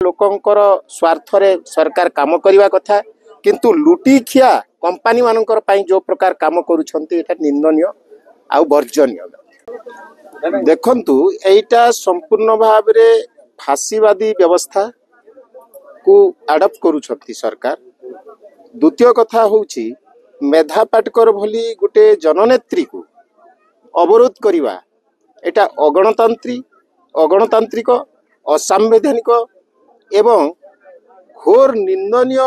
लोकंकर स्वार्थ रे सरकार काम करवा कथा किंतु लुटी खिया कंपनी मानकर पई जो प्रकार काम करूछंती एटा निंदनीय आ वर्जनीय। देखंतु एटा संपूर्ण भाव रे फांसीवादी व्यवस्था को अडॉप्ट करूछंती सरकार। द्वितीय कथा होउची मेधा पाटकर भली गुटे जननेत्री को अवरोध करवा एटा अगणतांत्रिक असंवैधानिक एवं घोर निंदनीय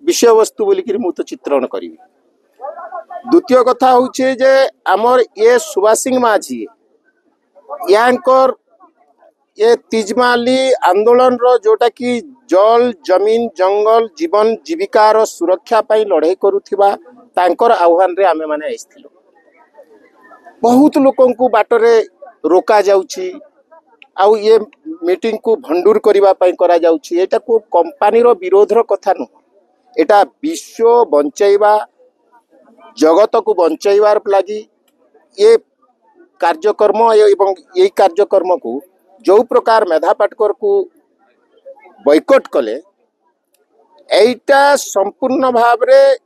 विषय वस्तु बोलिकी मु तो चित्रण करी। द्वितीय कथा होचे जे आमर ये सुभाष सिंह माझी यांकर ये तिजमाली आंदोलन रो जोटा कि जल जमीन जंगल जीवन जीविकार सुरक्षा पाई लड़ाई करुथिबा तांकर आह्वान रे आमे माने आइथिलु। बहुत लोकन को बाटरे रोका जाउची आउ ये मीटिंग को भंडूर करिवा पाई करा जाउची। एटा को कंपनी रो विरोध रो कथा न, एटा विश्व बंचाइबा जगत को बंचाइबार लागि ये कार्यक्रम एवं ये कार्यक्रम को जो प्रकार मेधा पाटकर को बॉयकॉट कले एटा संपूर्ण भाव रे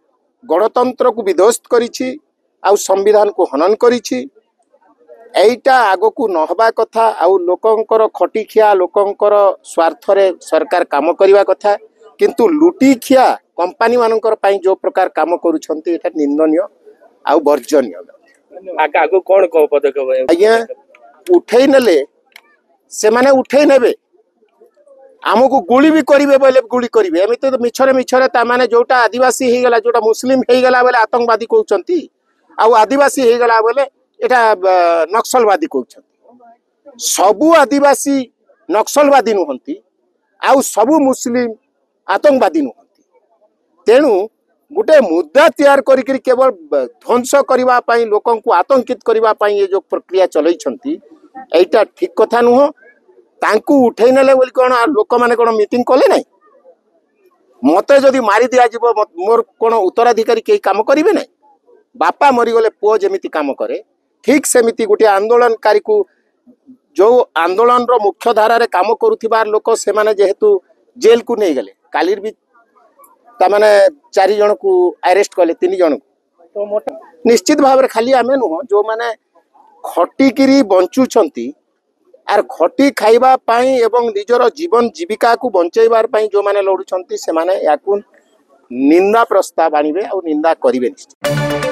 गणतंत्र को विध्वस्त करिछि आउ संविधान को हनन करिछि। एटा आगो को नहबा कथा आउ लोकंकर खटिखिया लोकंकर स्वार्थ रे सरकार काम करवा कथा किंतु लुटी खिया कंपनी मानकर पई जो प्रकार काम करूछंती एटा निंदनीय आ वर्जनीय। आगो कोन को पदक्षेप आज्ञा उठै नले से माने उठै नेबे आमको गुली भी करिवे बोले गुली करिवे एमिते तो मिछरे ता माने जोटा आदिवासी हे गला जोटा मुस्लिम हे गला बोले आतंकवादी कहउचंती आ आदिवासी हे गला बोले एटा नक्सलवादी कहउचंती। सबु आदिवासी नक्सलवादी नुहंती आ सबु मुस्लिम आतंकवादी नुहंती। तेणु गुटे मुद्दा तैयार करिकरी केवल ध्वंस करबा पई लोकन को आतंकित करबा पई ये जो प्रक्रिया चलै छंती एटा ठीक कथा नुह। तांकू उठै नले बोली कोन लोक माने कोन मीटिंग कले नै मते जदी मारी दिया जिवो मोर कोन उत्तराधिकारी के काम करिवे नै। बापा मरी गले पो जेमिति काम करे ठीक सेमिति गुटे आंदोलनकारी को जो आंदोलन रो मुख्य धारा रे काम करूथिबार लोक से माने जेहेतु जेल को नै गले कालीर भी ता माने 4 जन को अरेस्ट कले 3 जन को तो निश्चित भाव रे खाली आमे नुह जो माने खटिकिरी बंचु छंती आर खटी खाइबा पाई एवं निजर जीवन जीविका को बंचाइबार पाई जो माने लड़ुछंती से माने याकू निंदा प्रस्ताव आनिबे और निंदा करिवे निश्चित।